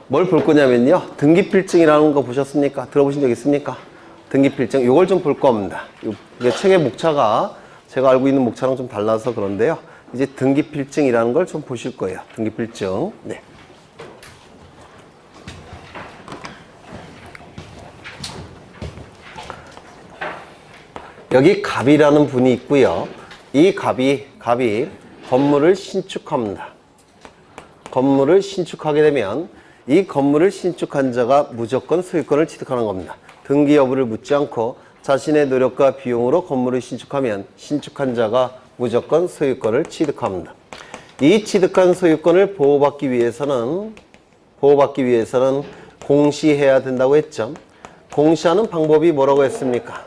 뭘 볼 거냐면요. 등기필증이라는 거 보셨습니까? 들어보신 적 있습니까? 등기필증. 요걸 좀 볼 겁니다. 이게 책의 목차가 제가 알고 있는 목차랑 좀 달라서 그런데요. 이제 등기필증이라는 걸 좀 보실 거예요. 등기필증. 네. 여기 갑이라는 분이 있고요. 이 갑이 건물을 신축합니다. 건물을 신축하게 되면 이 건물을 신축한 자가 무조건 소유권을 취득하는 겁니다. 등기 여부를 묻지 않고 자신의 노력과 비용으로 건물을 신축하면 신축한 자가 무조건 소유권을 취득합니다. 이 취득한 소유권을 보호받기 위해서는 공시해야 된다고 했죠. 공시하는 방법이 뭐라고 했습니까?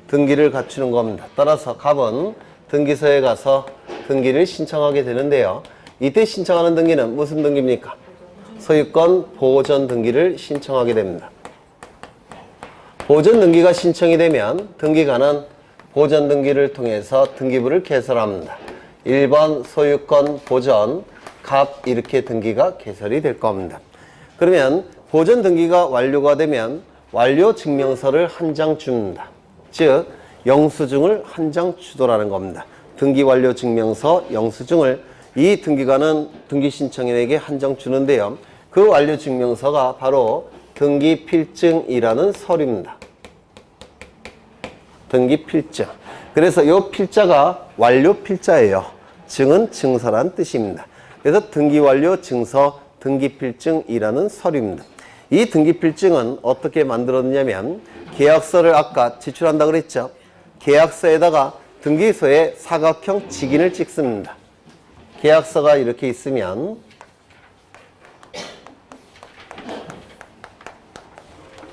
등기를 갖추는 겁니다. 따라서 갑은 등기소에 가서 등기를 신청하게 되는데요. 이때 신청하는 등기는 무슨 등기입니까? 소유권 보전 등기를 신청하게 됩니다. 보전 등기가 신청이 되면 등기관은 보전 등기를 통해서 등기부를 개설합니다. 1번 소유권 보전 갑 이렇게 등기가 개설이 될 겁니다. 그러면 보전 등기가 완료가 되면 완료 증명서를 한 장 줍니다. 즉 영수증을 한 장 주도라는 겁니다. 등기 완료 증명서 영수증을 이 등기관은 등기 신청인에게 한 장 주는데요. 그 완료 증명서가 바로 등기필증이라는 서류입니다. 등기필증. 그래서 이 필자가 완료 필자예요. 증은 증서란 뜻입니다. 그래서 등기완료 증서 등기필증이라는 서류입니다. 이 등기필증은 어떻게 만들었냐면 계약서를 아까 제출한다고 그랬죠. 계약서에다가 등기소에 사각형 직인을 찍습니다. 계약서가 이렇게 있으면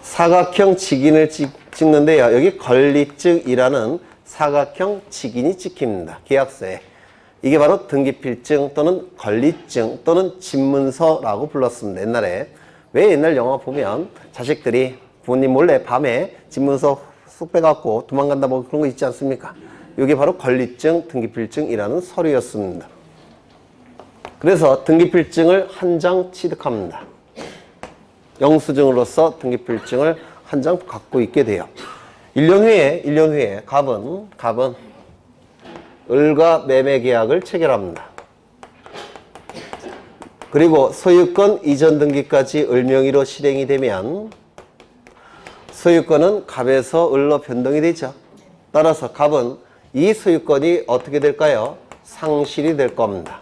사각형 직인을 찍는데요. 여기 권리증이라는 사각형 직인이 찍힙니다. 계약서에. 이게 바로 등기필증 또는 권리증 또는 집문서라고 불렀습니다. 옛날에. 왜 옛날 영화 보면 자식들이 부모님 몰래 밤에 집문서 쏙 빼갖고 도망간다 뭐 그런 거 있지 않습니까? 이게 바로 권리증, 등기필증이라는 서류였습니다. 그래서 등기필증을 한 장 취득합니다. 영수증으로서 등기필증을 한 장 갖고 있게 돼요. 1년 후에 갑은 을과 매매 계약을 체결합니다. 그리고 소유권 이전 등기까지 을 명의로 실행이 되면 소유권은 갑에서 을로 변동이 되죠. 따라서 갑은 이 소유권이 어떻게 될까요? 상실이 될 겁니다.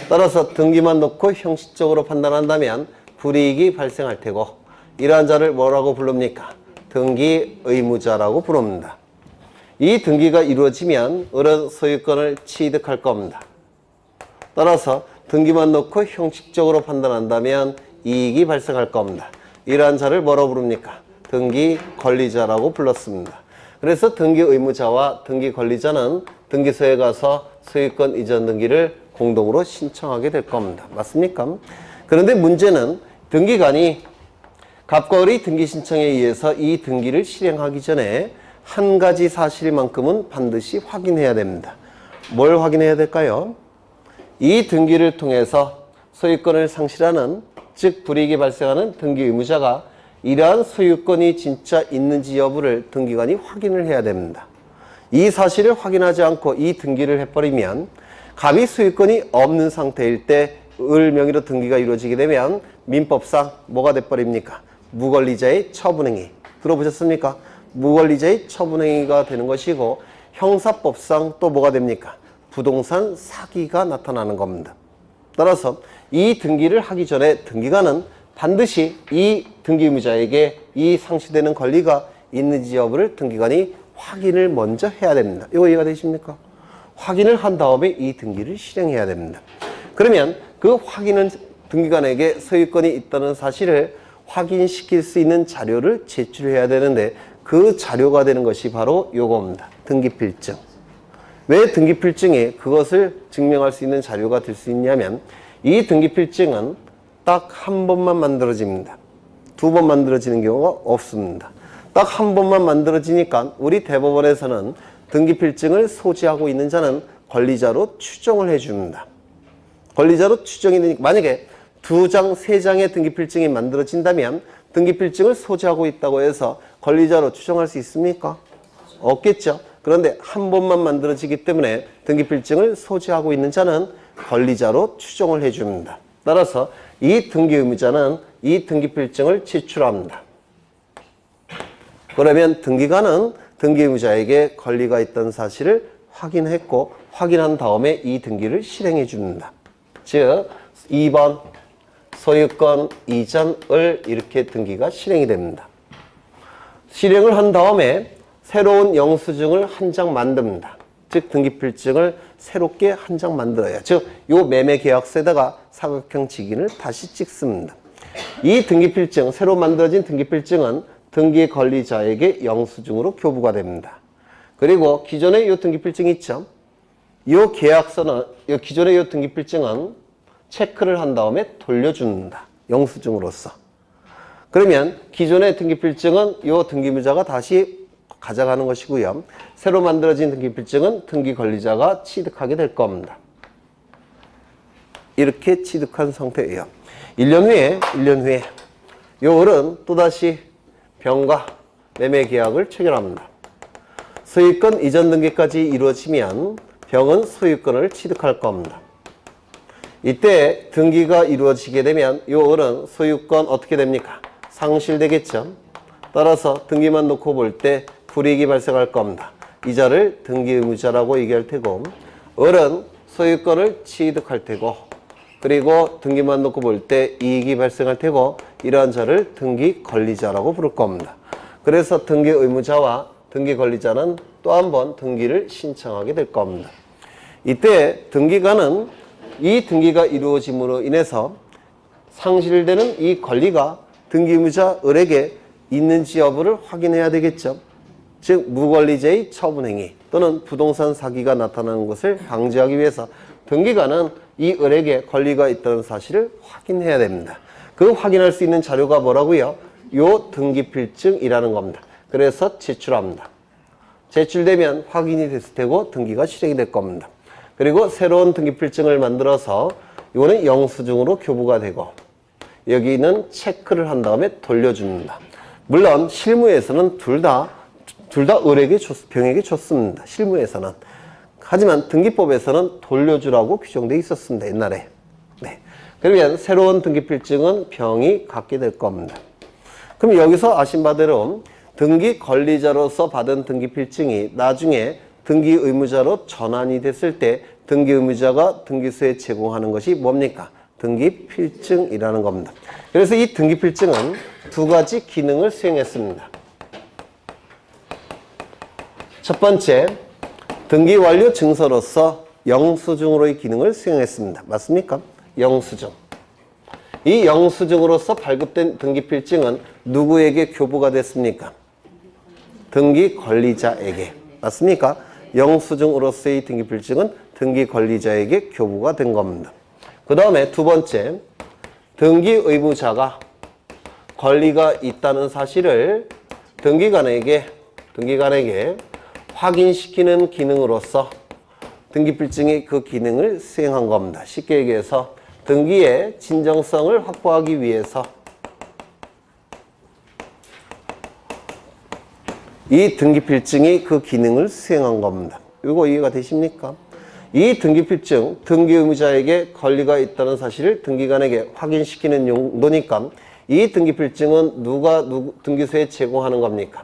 따라서 등기만 놓고 형식적으로 판단한다면 불이익이 발생할 테고 이러한 자를 뭐라고 부릅니까? 등기 의무자라고 부릅니다. 이 등기가 이루어지면 을은 소유권을 취득할 겁니다. 따라서 등기만 놓고 형식적으로 판단한다면 이익이 발생할 겁니다. 이러한 자를 뭐라고 부릅니까? 등기 권리자라고 불렀습니다. 그래서 등기 의무자와 등기 권리자는 등기소에 가서 소유권 이전 등기를 공동으로 신청하게 될 겁니다. 맞습니까? 그런데 문제는 등기관이 갑과 을의 등기 신청에 의해서 이 등기를 실행하기 전에 한 가지 사실만큼은 반드시 확인해야 됩니다. 뭘 확인해야 될까요? 이 등기를 통해서 소유권을 상실하는, 즉 불이익이 발생하는 등기 의무자가 이러한 소유권이 진짜 있는지 여부를 등기관이 확인을 해야 됩니다. 이 사실을 확인하지 않고 이 등기를 해버리면 갑이 소유권이 없는 상태일 때 을 명의로 등기가 이루어지게 되면 민법상 뭐가 돼버립니까? 무권리자의 처분행위. 들어보셨습니까? 무권리자의 처분행위가 되는 것이고 형사법상 또 뭐가 됩니까? 부동산 사기가 나타나는 겁니다. 따라서 이 등기를 하기 전에 등기관은 반드시 이 등기 의무자에게 이 상실되는 권리가 있는지 여부를 등기관이 확인을 먼저 해야 됩니다. 이거 이해가 되십니까? 확인을 한 다음에 이 등기를 실행해야 됩니다. 그러면 그 확인은 등기관에게 소유권이 있다는 사실을 확인시킬 수 있는 자료를 제출해야 되는데 그 자료가 되는 것이 바로 요겁니다. 등기필증. 왜 등기필증이 그것을 증명할 수 있는 자료가 될 수 있냐면 이 등기필증은 딱 한 번만 만들어집니다. 두 번 만들어지는 경우가 없습니다. 딱 한 번만 만들어지니까 우리 대법원에서는 등기필증을 소지하고 있는 자는 권리자로 추정을 해줍니다. 권리자로 추정이 되니까 만약에 2장, 3장의 등기필증이 만들어진다면 등기필증을 소지하고 있다고 해서 권리자로 추정할 수 있습니까? 없겠죠. 그런데 한 번만 만들어지기 때문에 등기필증을 소지하고 있는 자는 권리자로 추정을 해줍니다. 따라서 이 등기의무자는 이 등기필증을 제출합니다. 그러면 등기관은 등기의무자에게 권리가 있다는 사실을 확인했고 확인한 다음에 이 등기를 실행해 줍니다. 즉 2번 소유권 이전을 이렇게 등기가 실행이 됩니다. 실행을 한 다음에 새로운 영수증을 한 장 만듭니다. 즉 등기필증을 새롭게 한 장 만들어요. 즉 요 매매계약서에다가 사각형 직인을 다시 찍습니다. 이 등기필증, 새로 만들어진 등기필증은 등기 권리자에게 영수증으로 교부가 됩니다. 그리고 기존의 이 등기필증 있죠? 이 계약서는, 기존의 이 등기필증은 체크를 한 다음에 돌려줍니다. 영수증으로서. 그러면 기존의 등기필증은 이 등기무자가 다시 가져가는 것이고요. 새로 만들어진 등기필증은 등기 권리자가 취득하게 될 겁니다. 이렇게 취득한 상태예요. 1년 후에 이 을은 또다시 병과 매매 계약을 체결합니다. 소유권 이전 등기까지 이루어지면 병은 소유권을 취득할 겁니다. 이때 등기가 이루어지게 되면 이 을은 소유권 어떻게 됩니까? 상실되겠죠. 따라서 등기만 놓고 볼 때 불이익이 발생할 겁니다. 이자를 등기의무자라고 얘기할 테고 을은 소유권을 취득할 테고 그리고 등기만 놓고 볼 때 이익이 발생할 테고 이러한 자를 등기 권리자라고 부를 겁니다. 그래서 등기 의무자와 등기 권리자는 또 한 번 등기를 신청하게 될 겁니다. 이때 등기관은 이 등기가 이루어짐으로 인해서 상실되는 이 권리가 등기 의무자 을에게 있는지 여부를 확인해야 되겠죠. 즉 무권리자의 처분행위 또는 부동산 사기가 나타나는 것을 방지하기 위해서 등기관은 이 을에게 권리가 있다는 사실을 확인해야 됩니다. 그 확인할 수 있는 자료가 뭐라고요? 요 등기필증이라는 겁니다. 그래서 제출합니다. 제출되면 확인이 됐을 테고 등기가 실행이 될 겁니다. 그리고 새로운 등기필증을 만들어서 이거는 영수증으로 교부가 되고 여기는 체크를 한 다음에 돌려줍니다. 물론 실무에서는 둘 다 을에게 병에게 줬습니다. 실무에서는. 하지만 등기법에서는 돌려주라고 규정되어 있었습니다. 옛날에. 네. 그러면 새로운 등기필증은 병이 갖게 될 겁니다. 그럼 여기서 아신 바대로 등기 권리자로서 받은 등기필증이 나중에 등기 의무자로 전환이 됐을 때 등기 의무자가 등기소에 제공하는 것이 뭡니까? 등기필증이라는 겁니다. 그래서 이 등기필증은 두 가지 기능을 수행했습니다. 첫 번째, 등기 완료 증서로서 영수증으로의 기능을 수행했습니다. 맞습니까? 영수증. 이 영수증으로서 발급된 등기필증은 누구에게 교부가 됐습니까? 등기 권리자에게. 맞습니까? 영수증으로서의 등기필증은 등기 권리자에게 교부가 된 겁니다. 그 다음에 두 번째, 등기 의무자가 권리가 있다는 사실을 등기관에게 확인시키는 기능으로서 등기필증이 그 기능을 수행한 겁니다. 쉽게 얘기해서 등기의 진정성을 확보하기 위해서 이 등기필증이 그 기능을 수행한 겁니다. 이거 이해가 되십니까? 이 등기필증, 등기 의무자에게 권리가 있다는 사실을 등기관에게 확인시키는 용도니까 이 등기필증은 누가 등기소에 제공하는 겁니까?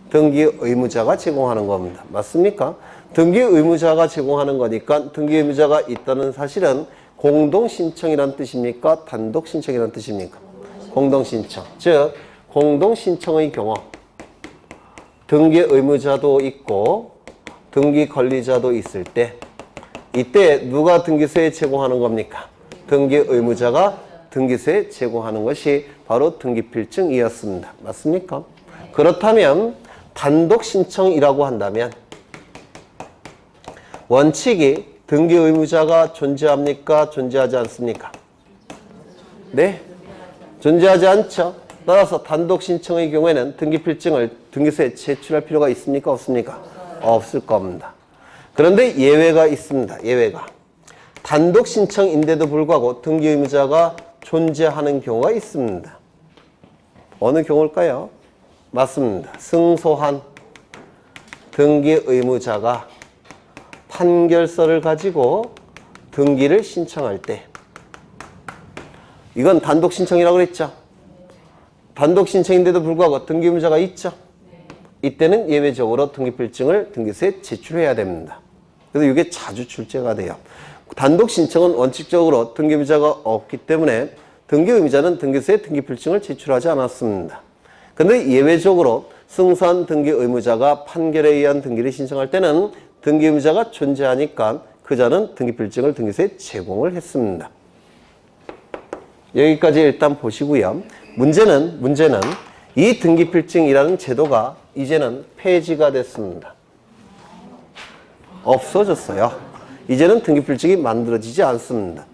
등기 의무자가 제공하는 겁니다. 맞습니까? 등기 의무자가 제공하는 거니까 등기 의무자가 있다는 사실은 공동신청이란 뜻입니까? 단독신청이란 뜻입니까? 공동신청. 즉 공동신청의 경우 등기 의무자도 있고 등기 권리자도 있을 때 이때 누가 등기소에 제공하는 겁니까? 등기 의무자가 등기소에 제공하는 것이 바로 등기필증이었습니다. 맞습니까? 그렇다면 단독 신청이라고 한다면 원칙이 등기 의무자가 존재합니까? 존재하지 않습니까? 네? 존재하지 않죠. 따라서 단독 신청의 경우에는 등기필증을 등기소에 제출할 필요가 있습니까? 없습니까? 없을 겁니다. 그런데 예외가 있습니다. 예외가. 단독 신청인데도 불구하고 등기 의무자가 존재하는 경우가 있습니다. 어느 경우일까요? 맞습니다. 승소한 등기 의무자가 판결서를 가지고 등기를 신청할 때, 이건 단독 신청이라고 그랬죠. 단독 신청인데도 불구하고 등기 의무자가 있죠. 이때는 예외적으로 등기필증을 등기소에 제출해야 됩니다. 그래서 이게 자주 출제가 돼요. 단독 신청은 원칙적으로 등기 의무자가 없기 때문에 등기 의무자는 등기소에 등기필증을 제출하지 않았습니다. 그런데 예외적으로 승소한 등기 의무자가 판결에 의한 등기를 신청할 때는 등기 의무자가 존재하니까 그자는 등기필증을 등기소에 제공을 했습니다. 여기까지 일단 보시고요. 문제는 이 등기필증이라는 제도가 이제는 폐지가 됐습니다. 없어졌어요. 이제는 등기필증이 만들어지지 않습니다.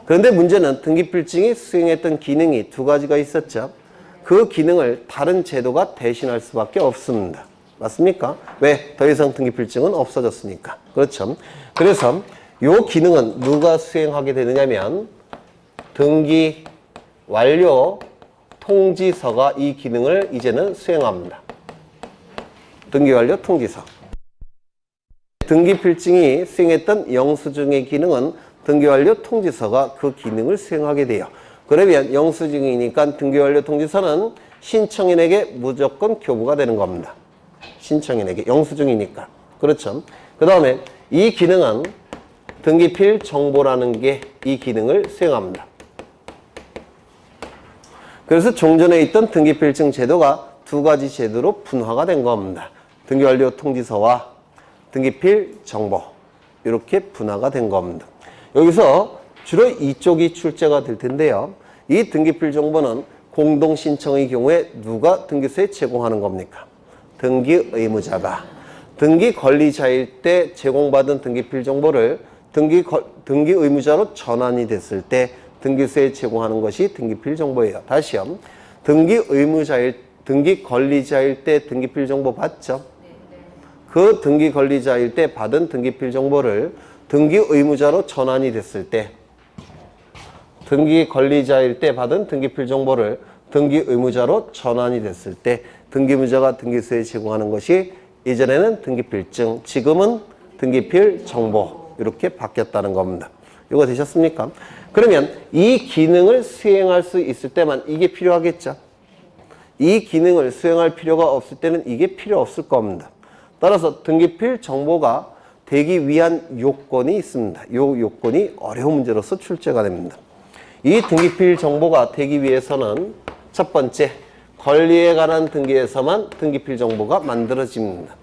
그런데 문제는 등기필증이 수행했던 기능이 두 가지가 있었죠. 그 기능을 다른 제도가 대신할 수밖에 없습니다. 맞습니까? 왜? 더 이상 등기필증은 없어졌으니까. 그렇죠. 그래서 이 기능은 누가 수행하게 되느냐면 등기 완료 통지서가 이 기능을 이제는 수행합니다. 등기 완료 통지서. 등기필증이 수행했던 영수증의 기능은 등기 완료 통지서가 그 기능을 수행하게 돼요. 그러면 영수증이니까 등기 완료 통지서는 신청인에게 무조건 교부가 되는 겁니다. 신청인에게 영수증이니까. 그렇죠. 그 다음에 이 기능은 등기필 정보라는 게 이 기능을 수행합니다. 그래서 종전에 있던 등기필증 제도가 두 가지 제도로 분화가 된 겁니다. 등기 완료 통지서와 등기필 정보, 이렇게 분화가 된 겁니다. 여기서 주로 이쪽이 출제가 될 텐데요. 이 등기필 정보는 공동 신청의 경우에 누가 등기소에 제공하는 겁니까? 등기 의무자가. 등기 권리자일 때 제공받은 등기필 정보를 등기 의무자로 전환이 됐을 때 등기소에 제공하는 것이 등기필 정보예요. 다시요. 등기 권리자일 때 등기필 정보 받죠? 그 등기 권리자일 때 받은 등기필 정보를 등기 의무자로 전환이 됐을 때, 등기 권리자일 때 받은 등기필 정보를 등기 의무자로 전환이 됐을 때 등기 의무자가 등기소에 제공하는 것이 이전에는 등기필증, 지금은 등기필 정보, 이렇게 바뀌었다는 겁니다. 이거 되셨습니까? 그러면 이 기능을 수행할 수 있을 때만 이게 필요하겠죠. 이 기능을 수행할 필요가 없을 때는 이게 필요 없을 겁니다. 따라서 등기필 정보가 되기 위한 요건이 있습니다. 이 요건이 어려운 문제로서 출제가 됩니다. 이 등기필 정보가 되기 위해서는 첫 번째, 권리에 관한 등기에서만 등기필 정보가 만들어집니다.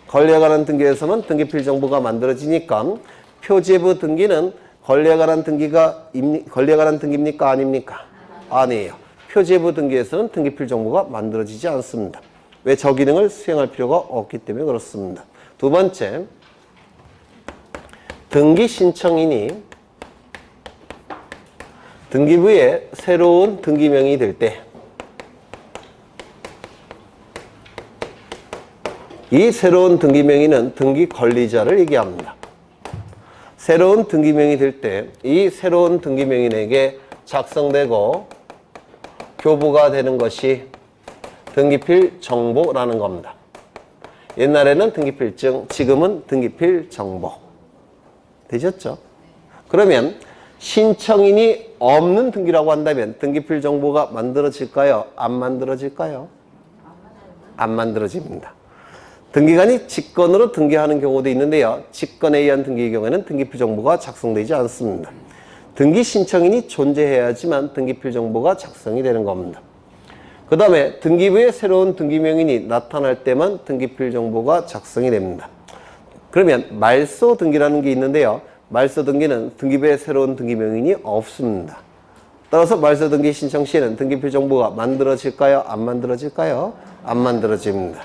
권리에 관한 등기에서만 등기필 정보가 만들어지니까 표제부 등기는 권리에 관한 등기입니까? 아닙니까? 아니에요. 표제부 등기에서는 등기필 정보가 만들어지지 않습니다. 왜? 저 기능을 수행할 필요가 없기 때문에 그렇습니다. 두 번째, 등기 신청인이 등기부에 새로운 등기명이 될 때, 이 새로운 등기명의는 등기 권리자를 얘기합니다. 새로운 등기명이 될 때 이 새로운 등기명인에게 작성되고 교부가 되는 것이 등기필 정보라는 겁니다. 옛날에는 등기필증, 지금은 등기필 정보. 되셨죠? 그러면 신청인이 없는 등기라고 한다면 등기필 정보가 만들어질까요? 안 만들어질까요? 안 만들어집니다. 등기관이 직권으로 등기하는 경우도 있는데요. 직권에 의한 등기의 경우에는 등기필 정보가 작성되지 않습니다. 등기 신청인이 존재해야지만 등기필 정보가 작성이 되는 겁니다. 그 다음에 등기부에 새로운 등기명인이 나타날 때만 등기필 정보가 작성이 됩니다. 그러면 말소 등기라는 게 있는데요. 말소 등기는 등기부에 새로운 등기명인이 없습니다. 따라서 말소 등기 신청 시에는 등기필 정보가 만들어질까요? 안 만들어질까요? 안 만들어집니다.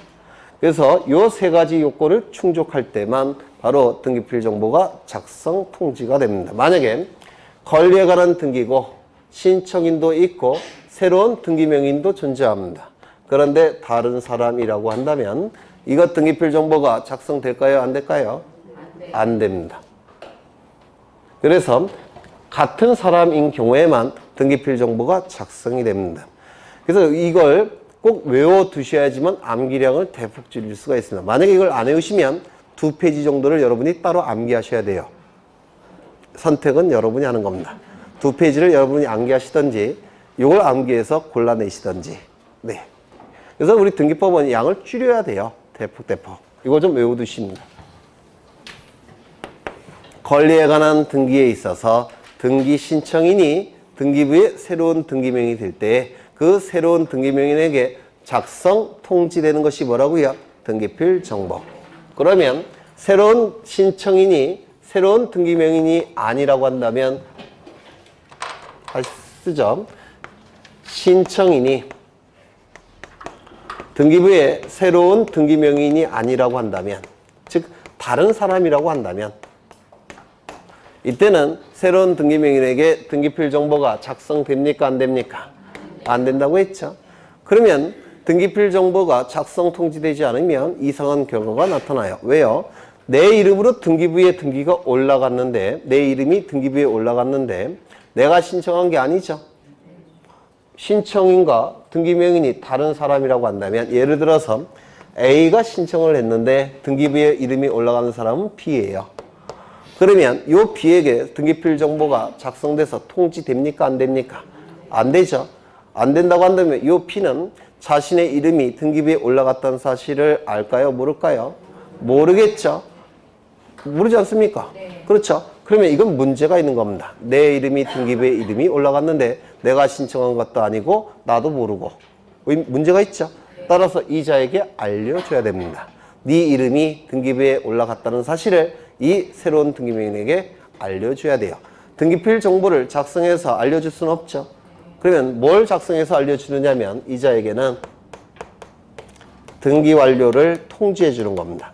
그래서 이 세 가지 요건을 충족할 때만 바로 등기필 정보가 작성 통지가 됩니다. 만약에 권리에 관한 등기고 신청인도 있고 새로운 등기명인도 존재합니다. 그런데 다른 사람이라고 한다면 이것 등기필 정보가 작성될까요? 안 될까요? 안 됩니다. 그래서 같은 사람인 경우에만 등기필 정보가 작성이 됩니다. 그래서 이걸 꼭 외워두셔야지만 암기량을 대폭 줄일 수가 있습니다. 만약에 이걸 안 외우시면 2페이지 정도를 여러분이 따로 암기하셔야 돼요. 선택은 여러분이 하는 겁니다. 2페이지를 여러분이 암기하시든지 이걸 암기해서 골라내시든지. 네. 그래서 우리 등기법은 양을 줄여야 돼요. 대폭. 이거 좀 외워두십니다. 권리에 관한 등기에 있어서 등기 신청인이 등기부에 새로운 등기명이 될 때 그 새로운 등기명인에게 작성, 통지되는 것이 뭐라고요? 등기필 정보. 그러면 새로운 신청인이 새로운 등기명인이 아니라고 한다면 다시 쓰죠. 신청인이 등기부에 새로운 등기명인이 아니라고 한다면, 즉 다른 사람이라고 한다면 이때는 새로운 등기명인에게 등기필 정보가 작성됩니까? 안 됩니까? 안 된다고 했죠. 그러면 등기필 정보가 작성 통지되지 않으면 이상한 결과가 나타나요. 왜요? 내 이름으로 등기부에 등기가 올라갔는데, 내 이름이 등기부에 올라갔는데 내가 신청한 게 아니죠. 신청인과 등기명인이 다른 사람이라고 한다면, 예를 들어서 A가 신청을 했는데 등기부에 이름이 올라가는 사람은 B예요. 그러면 이 B에게 등기필 정보가 작성돼서 통지됩니까? 안 됩니까? 안 되죠. 안 된다고 한다면 이 B는 자신의 이름이 등기부에 올라갔다는 사실을 알까요? 모를까요? 모르겠죠. 모르지 않습니까? 네. 그렇죠. 그러면 이건 문제가 있는 겁니다. 내 이름이 등기부에 이름이 올라갔는데 내가 신청한 것도 아니고 나도 모르고 문제가 있죠. 따라서 이자에게 알려줘야 됩니다. 네 이름이 등기부에 올라갔다는 사실을 이 새로운 등기명인에게 알려줘야 돼요. 등기필 정보를 작성해서 알려줄 수는 없죠. 그러면 뭘 작성해서 알려주느냐면 이자에게는 등기 완료를 통지해 주는 겁니다.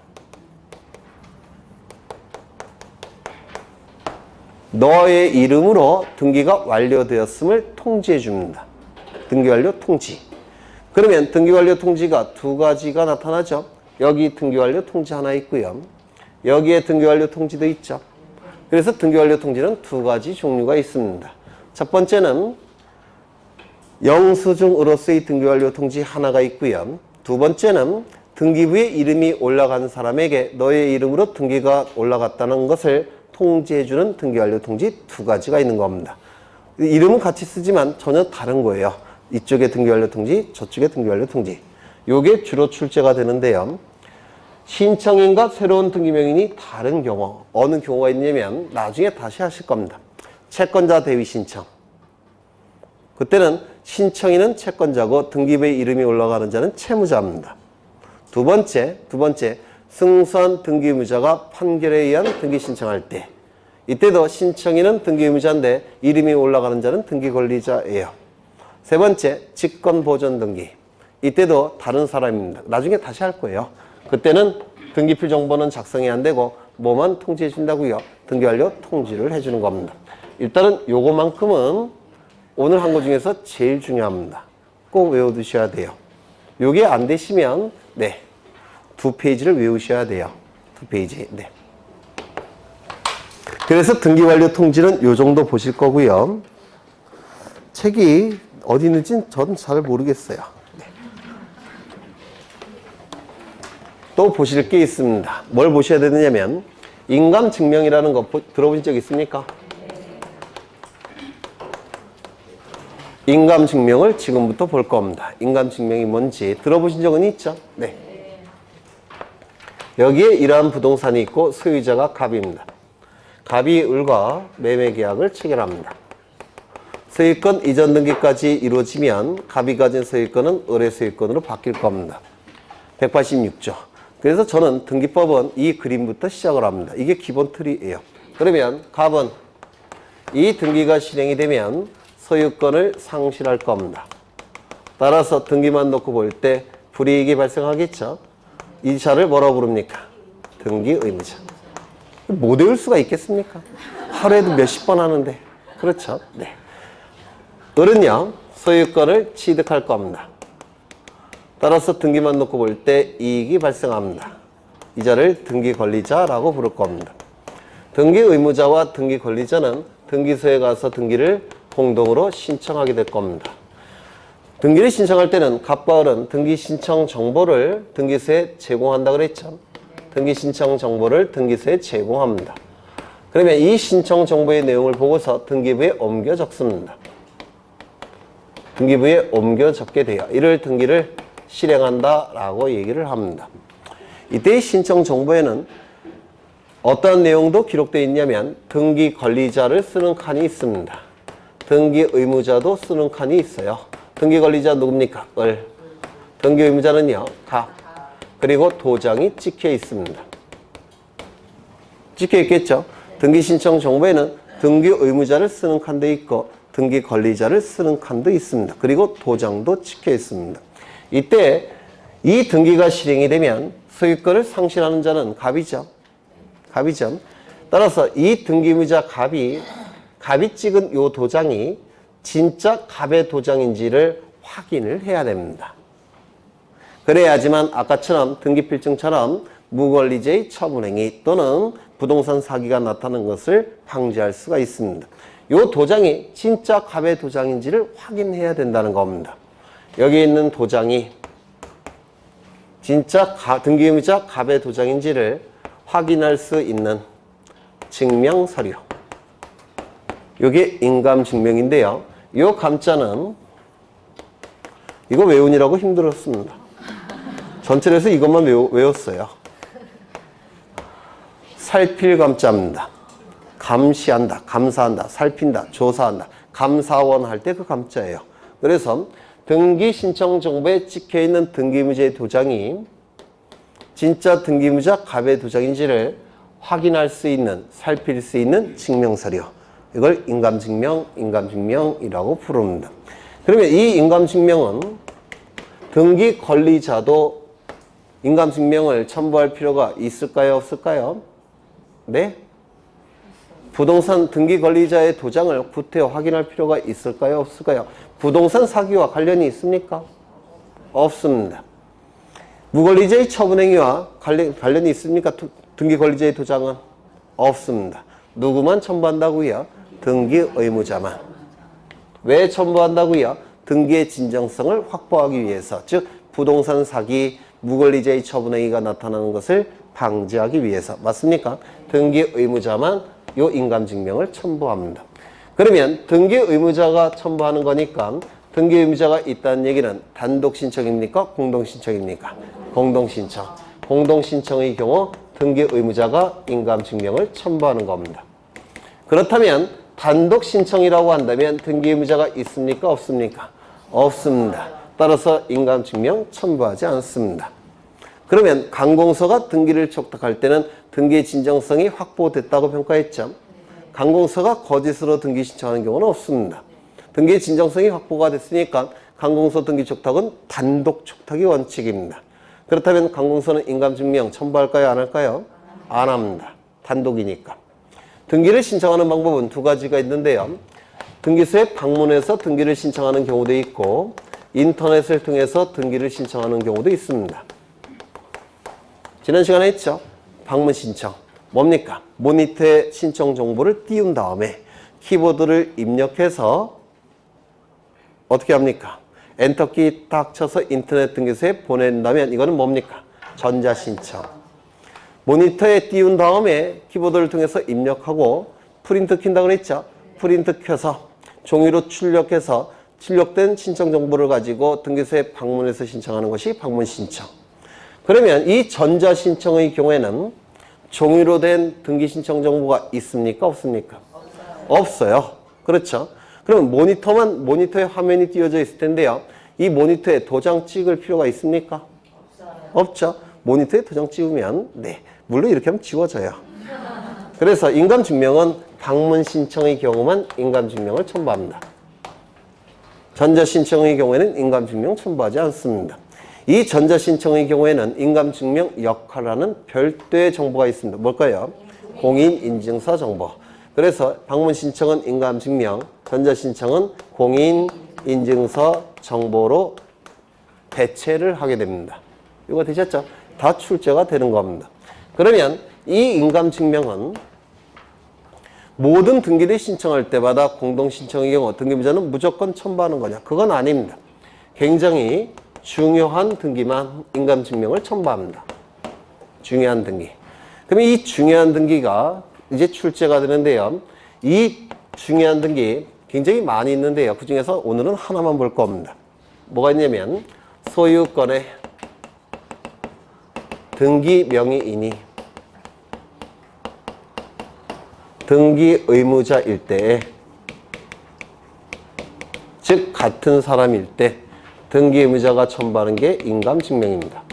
너의 이름으로 등기가 완료되었음을 통지해 줍니다. 등기 완료 통지. 그러면 등기 완료 통지가 두 가지가 나타나죠. 여기 등기 완료 통지 하나 있고요. 여기에 등기 완료 통지도 있죠. 그래서 등기 완료 통지는 두 가지 종류가 있습니다. 첫 번째는 영수증으로서의 등기 완료 통지 하나가 있고요. 두 번째는 등기부에 이름이 올라간 사람에게 너의 이름으로 등기가 올라갔다는 것을 통지해주는 등기 완료 통지 두 가지가 있는 겁니다. 이름은 같이 쓰지만 전혀 다른 거예요. 이쪽에 등기 완료 통지, 저쪽에 등기 완료 통지. 요게 주로 출제가 되는데요. 신청인과 새로운 등기명인이 다른 경우, 어느 경우가 있냐면 나중에 다시 하실 겁니다. 채권자 대위 신청. 그때는 신청인은 채권자고 등기부에 이름이 올라가는 자는 채무자입니다. 두 번째, 승소한 등기의무자가 판결에 의한 등기 신청할 때 이때도 신청인은 등기의무자인데 이름이 올라가는 자는 등기권리자예요. 세 번째, 직권보존 등기. 이때도 다른 사람입니다. 나중에 다시 할 거예요. 그때는 등기필 정보는 작성이 안 되고 뭐만 통지해 준다고요? 등기완료 통지를 해주는 겁니다. 일단은 요거만큼은 오늘 한 거 중에서 제일 중요합니다. 꼭 외워두셔야 돼요. 요게 안 되시면 네, 2페이지를 외우셔야 돼요. 2페이지. 네. 그래서 등기완료 통지는 요 정도 보실 거고요. 책이 어디 있는지 전 잘 모르겠어요. 네. 또 보실 게 있습니다. 뭘 보셔야 되느냐면 인감증명이라는 거 들어보신 적 있습니까? 인감증명을 지금부터 볼 겁니다. 인감증명이 뭔지 들어보신 적은 있죠? 네. 여기에 이러한 부동산이 있고 소유자가 갑입니다. 갑이 을과 매매계약을 체결합니다. 소유권 이전 등기까지 이루어지면 갑이 가진 소유권은 을의 소유권으로 바뀔 겁니다. 186조. 그래서 저는 등기법은 이 그림부터 시작을 합니다. 이게 기본 틀이에요. 그러면 갑은 이 등기가 실행이 되면 소유권을 상실할 겁니다. 따라서 등기만 놓고 볼 때 불이익이 발생하겠죠. 이 자를 뭐라고 부릅니까? 등기의무자. 못 외울 수가 있겠습니까? 하루에도 몇십 번 하는데. 그렇죠? 네. 을은요, 소유권을 취득할 겁니다. 따라서 등기만 놓고 볼 때 이익이 발생합니다. 이 자를 등기권리자라고 부를 겁니다. 등기의무자와 등기권리자는 등기소에 가서 등기를 공동으로 신청하게 될 겁니다. 등기를 신청할 때는 갑과 을은 등기 신청 정보를 등기소에 제공한다 그랬죠. 등기 신청 정보를 등기소에 제공합니다. 그러면 이 신청 정보의 내용을 보고서 등기부에 옮겨 적습니다. 등기부에 옮겨 적게 돼요. 이를 등기를 실행한다라고 얘기를 합니다. 이때의 신청 정보에는 어떤 내용도 기록되어 있냐면 등기 권리자를 쓰는 칸이 있습니다. 등기 의무자도 쓰는 칸이 있어요. 등기 권리자 누굽니까? 을. 등기 의무자는요? 갑. 그리고 도장이 찍혀 있습니다. 찍혀 있겠죠? 등기 신청 정보에는 등기 의무자를 쓰는 칸도 있고 등기 권리자를 쓰는 칸도 있습니다. 그리고 도장도 찍혀 있습니다. 이때 이 등기가 실행이 되면 소유권을 상실하는 자는 갑이죠. 갑이죠. 따라서 이 등기 의무자 갑이 찍은 요 도장이 진짜 갑의 도장인지를 확인을 해야 됩니다. 그래야지만 아까처럼 등기필증처럼 무권리자의 처분행위 또는 부동산 사기가 나타나는 것을 방지할 수가 있습니다. 이 도장이 진짜 갑의 도장인지를 확인해야 된다는 겁니다. 여기 있는 도장이 진짜 등기의무자 갑의 도장인지를 확인할 수 있는 증명서류. 이게 인감증명인데요. 이 감자는 이거 외우느라고 힘들었습니다. 전체를 해서 이것만 외웠어요. 살필 감자입니다. 감시한다, 감사한다, 살핀다, 조사한다, 감사원 할 때 그 감자예요. 그래서 등기 신청 정보에 찍혀 있는 등기의무자의 도장이 진짜 등기의무자 갑의 도장인지를 확인할 수 있는, 살필 수 있는 증명서류. 이걸 인감증명이라고 부릅니다. 그러면 이 인감증명은 등기 권리자도 인감증명을 첨부할 필요가 있을까요? 없을까요? 네? 부동산 등기 권리자의 도장을 구태여 확인할 필요가 있을까요? 없을까요? 부동산 사기와 관련이 있습니까? 없습니다. 무권리자의 처분행위와 관련이 있습니까? 등기 권리자의 도장은 없습니다. 누구만 첨부한다고요? 등기 의무자만. 왜 첨부한다고요? 등기의 진정성을 확보하기 위해서, 즉 부동산 사기, 무권리자의 처분행위가 나타나는 것을 방지하기 위해서. 맞습니까? 등기 의무자만 요 인감증명을 첨부합니다. 그러면 등기 의무자가 첨부하는 거니까 등기 의무자가 있다는 얘기는 단독 신청입니까? 공동 신청입니까? 공동 신청. 공동 신청의 경우 등기 의무자가 인감증명을 첨부하는 겁니다. 그렇다면 단독 신청이라고 한다면 등기 의무자가 있습니까? 없습니까? 없습니다. 따라서 인감증명 첨부하지 않습니다. 그러면 관공서가 등기를 촉탁할 때는 등기의 진정성이 확보됐다고 평가했죠. 관공서가 거짓으로 등기 신청하는 경우는 없습니다. 등기의 진정성이 확보가 됐으니까 관공서 등기 촉탁은 단독 촉탁이 원칙입니다. 그렇다면 관공서는 인감증명 첨부할까요? 안 할까요? 안 합니다. 단독이니까. 등기를 신청하는 방법은 두 가지가 있는데요. 등기소에 방문해서 등기를 신청하는 경우도 있고 인터넷을 통해서 등기를 신청하는 경우도 있습니다. 지난 시간에 했죠. 방문 신청. 뭡니까? 모니터에 신청 정보를 띄운 다음에 키보드를 입력해서 어떻게 합니까? 엔터키 딱 쳐서 인터넷 등기소에 보낸다면 이거는 뭡니까? 전자신청. 모니터에 띄운 다음에 키보드를 통해서 입력하고 프린트 킨다고 그랬죠? 프린트 켜서 종이로 출력해서 출력된 신청 정보를 가지고 등기소에 방문해서 신청하는 것이 방문 신청. 그러면 이 전자신청의 경우에는 종이로 된 등기 신청 정보가 있습니까? 없습니까? 없어요. 그렇죠? 그럼 모니터에 화면이 띄워져 있을 텐데요. 이 모니터에 도장 찍을 필요가 있습니까? 없죠. 모니터에 도장 찍으면 물론 이렇게 하면 지워져요. 그래서 인감증명은 방문 신청의 경우만 인감증명을 첨부합니다. 전자신청의 경우에는 인감증명 첨부하지 않습니다. 이 전자신청의 경우에는 인감증명 역할하는 별도의 정보가 있습니다. 뭘까요? 공인인증서 정보. 그래서 방문신청은 인감증명, 전자신청은 공인인증서 정보로 대체를 하게 됩니다. 이거 되셨죠? 다 출제가 되는 겁니다. 그러면 이 인감증명은 모든 등기를 신청할 때마다 공동신청의 경우 등기부자는 무조건 첨부하는 거냐? 그건 아닙니다. 굉장히 중요한 등기만 인감증명을 첨부합니다. 중요한 등기. 그러면 이 중요한 등기가 이제 출제가 되는데요. 이 중요한 등기 굉장히 많이 있는데요. 그 중에서 오늘은 하나만 볼 겁니다. 뭐가 있냐면 소유권의 등기 명의인이 등기 의무자일 때, 즉 같은 사람일 때 등기 의무자가 첨부하는 게 인감증명입니다.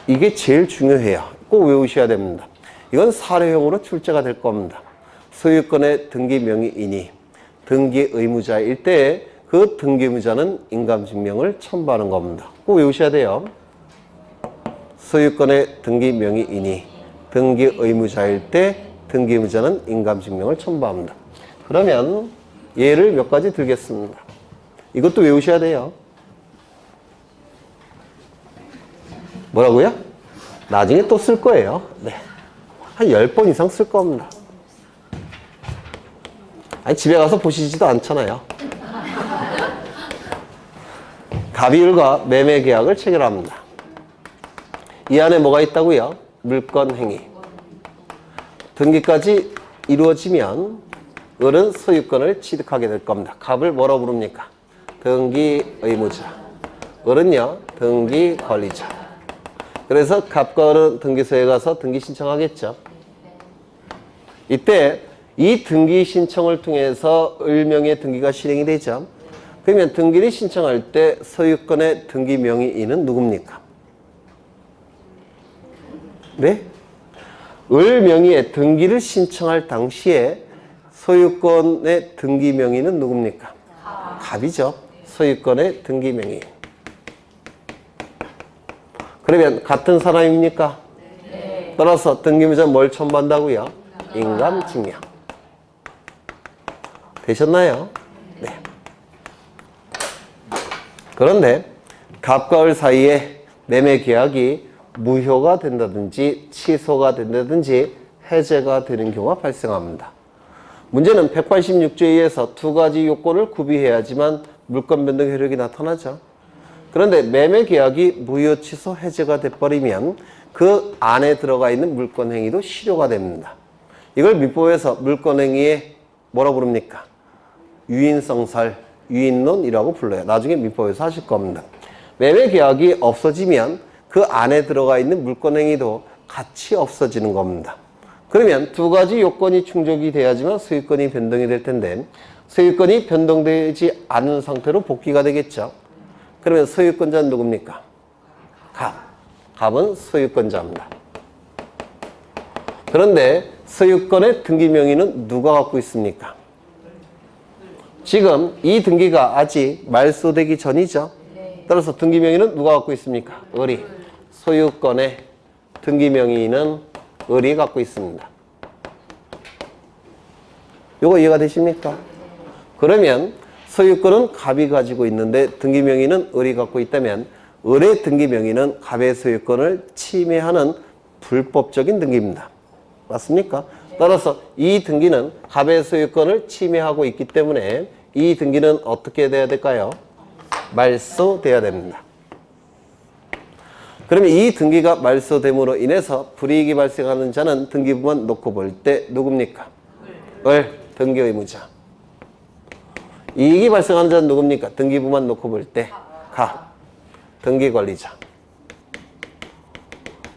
이게 제일 중요해요. 꼭 외우셔야 됩니다. 이건 사례형으로 출제가 될 겁니다. 소유권의 등기 명의인이 등기 의무자일 때 그 등기 의무자는 인감증명을 첨부하는 겁니다. 꼭 외우셔야 돼요. 소유권의 등기 명의인이 등기 의무자일 때 등기 의무자는 인감증명을 첨부합니다. 그러면 예를 몇 가지 들겠습니다. 이것도 외우셔야 돼요. 뭐라고요? 나중에 또 쓸 거예요. 네. 한 10번 이상 쓸 겁니다. 아니, 집에 가서 보시지도 않잖아요. 갑이율과 매매 계약을 체결합니다. 이 안에 뭐가 있다고요? 물권 행위. 등기까지 이루어지면 을은 소유권을 취득하게 될 겁니다. 갑을 뭐라고 부릅니까? 등기 의무자. 을은요, 등기 권리자. 그래서 갑과 을은 등기소에 가서 등기 신청하겠죠. 이때 이 등기 신청을 통해서 을명의 등기가 실행이 되죠. 그러면 등기를 신청할 때 소유권의 등기 명의인은 누굽니까? 네? 을 명의의 등기를 신청할 당시에 소유권의 등기 명의는 누굽니까? 갑이죠. 소유권의 등기 명의. 그러면 같은 사람입니까? 네. 따라서 등기부자는 뭘 첨부한다고요? 인감증명. 되셨나요? 네. 그런데 갑과 을 사이에 매매 계약이 무효가 된다든지 취소가 된다든지 해제가 되는 경우가 발생합니다. 문제는 186조에 의해서 두 가지 요건을 구비해야지만 물권 변동 효력이 나타나죠. 그런데 매매 계약이 무효 취소 해제가 돼버리면 그 안에 들어가 있는 물권 행위도 실효가 됩니다. 이걸 민법에서 물권 행위에 뭐라고 부릅니까? 유인성살, 유인론이라고 불러요. 나중에 민법에서 하실 겁니다. 매매 계약이 없어지면 그 안에 들어가 있는 물권 행위도 같이 없어지는 겁니다. 그러면 두 가지 요건이 충족이 돼야지만 소유권이 변동이 될 텐데 소유권이 변동되지 않은 상태로 복귀가 되겠죠. 그러면 소유권자는 누굽니까? 갑. 갑은 소유권자입니다. 그런데 소유권의 등기 명의는 누가 갖고 있습니까? 지금 이 등기가 아직 말소되기 전이죠. 따라서 등기 명의는 누가 갖고 있습니까? 을이. 소유권의 등기 명의는 을이 갖고 있습니다. 요거 이해가 되십니까? 그러면 소유권은 갑이 가지고 있는데 등기 명의는 을이 갖고 있다면 을의 등기 명의는 갑의 소유권을 침해하는 불법적인 등기입니다. 맞습니까? 따라서 이 등기는 갑의 소유권을 침해하고 있기 때문에 이 등기는 어떻게 돼야 될까요? 말소돼야 됩니다. 그러면 이 등기가 말소됨으로 인해서 불이익이 발생하는 자는 등기부만 놓고 볼 때 누굽니까? 을, 등기 의무자. 이익이 발생하는 자는 누굽니까? 등기부만 놓고 볼 때 가, 등기 관리자.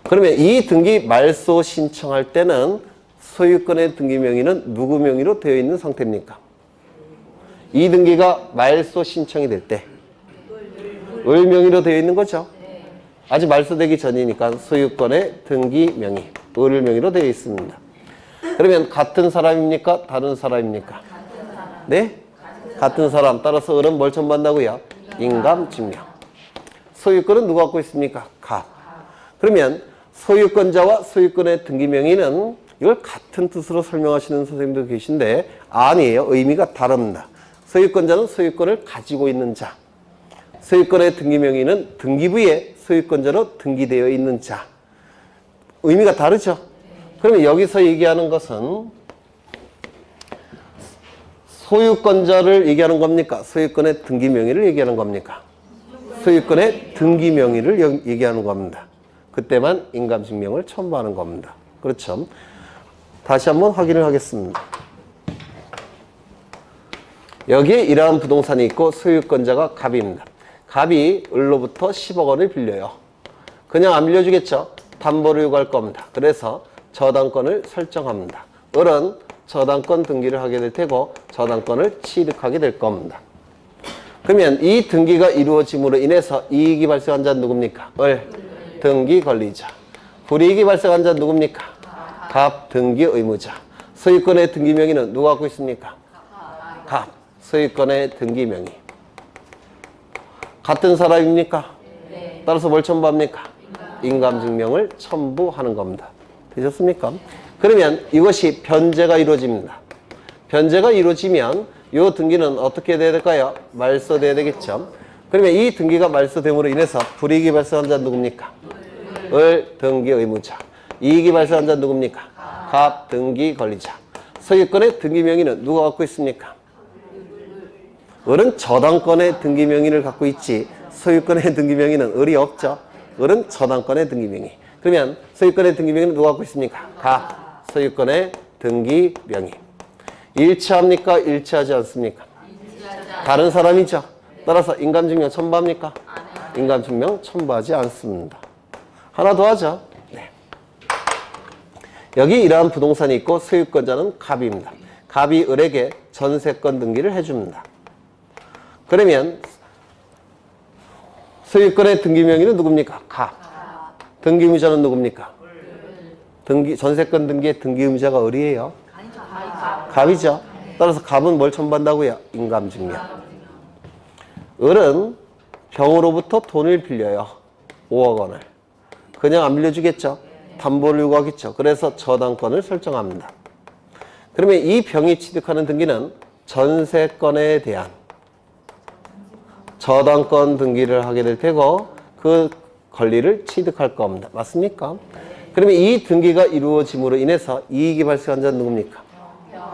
그러면 이 등기 말소 신청할 때는 소유권의 등기 명의는 누구 명의로 되어 있는 상태입니까? 이 등기가 말소 신청이 될 때 을 명의로 되어 있는 거죠. 아직 말소되기 전이니까 소유권의 등기 명의, 을 명의로 되어 있습니다. 그러면 같은 사람입니까? 다른 사람입니까? 네? 같은 사람. 따라서 을은 뭘 첨부한다고요? 인감증명. 소유권은 누가 갖고 있습니까? 갑. 그러면 소유권자와 소유권의 등기 명의는 이걸 같은 뜻으로 설명하시는 선생님도 계신데 아니에요. 의미가 다릅니다. 소유권자는 소유권을 가지고 있는 자. 소유권의 등기 명의는 등기부에 소유권자로 등기되어 있는 자. 의미가 다르죠? 그러면 여기서 얘기하는 것은 소유권자를 얘기하는 겁니까? 소유권의 등기 명의를 얘기하는 겁니까? 소유권의 등기 명의를 얘기하는 겁니다. 그때만 인감증명을 첨부하는 겁니다. 그렇죠? 다시 한번 확인을 하겠습니다. 여기에 이러한 부동산이 있고 소유권자가 갑입니다. 갑이 을로부터 10억 원을 빌려요. 그냥 안 빌려주겠죠? 담보를 요구할 겁니다. 그래서 저당권을 설정합니다. 을은 저당권 등기를 하게 될 테고 저당권을 취득하게 될 겁니다. 그러면 이 등기가 이루어짐으로 인해서 이익이 발생한 자는 누굽니까? 을, 등기 권리자. 불이익이 발생한 자는 누굽니까? 갑, 등기 의무자. 소유권의 등기 명의는 누가 갖고 있습니까? 갑, 소유권의 등기 명의. 같은 사람입니까? 따라서 뭘 첨부합니까? 인감증명을 첨부하는 겁니다. 되셨습니까? 그러면 이것이 변제가 이루어집니다. 변제가 이루어지면 이 등기는 어떻게 돼야 될까요? 말소돼야 되겠죠. 그러면 이 등기가 말소됨으로 인해서 불이익이 발생한 자는 누굽니까? 을, 등기 의무자. 이익이 발생한 자는 누굽니까? 갑, 등기 권리자. 소유권의 등기 명의는 누가 갖고 있습니까? 을은 저당권의 등기 명의를 갖고 있지 소유권의 등기 명의는 을이 없죠. 을은 저당권의 등기 명의. 그러면 소유권의 등기 명의는 누가 갖고 있습니까? 갑, 소유권의 등기 명의. 일치합니까? 일치하지 않습니까? 다른 사람이죠. 따라서 인감증명 첨부합니까? 인감증명 첨부하지 않습니다. 하나 더 하죠. 네. 여기 이러한 부동산이 있고 소유권자는 갑입니다. 갑이 을에게 전세권 등기를 해줍니다. 그러면 소유권의 등기 명의는 누굽니까? 갑. 등기 의무자는 누굽니까? 전세권 등기의 등기 의무자가 을이에요. 갑이죠. 따라서 갑은 뭘 첨부한다고요? 인감증명. 을은 병으로부터 돈을 빌려요. 5억 원을. 그냥 안 빌려주겠죠. 담보를 요구하겠죠. 그래서 저당권을 설정합니다. 그러면 이 병이 취득하는 등기는 전세권에 대한 저당권 등기를 하게 될 테고 그 권리를 취득할 겁니다. 맞습니까? 그러면 이 등기가 이루어짐으로 인해서 이익이 발생한 자는 누굽니까?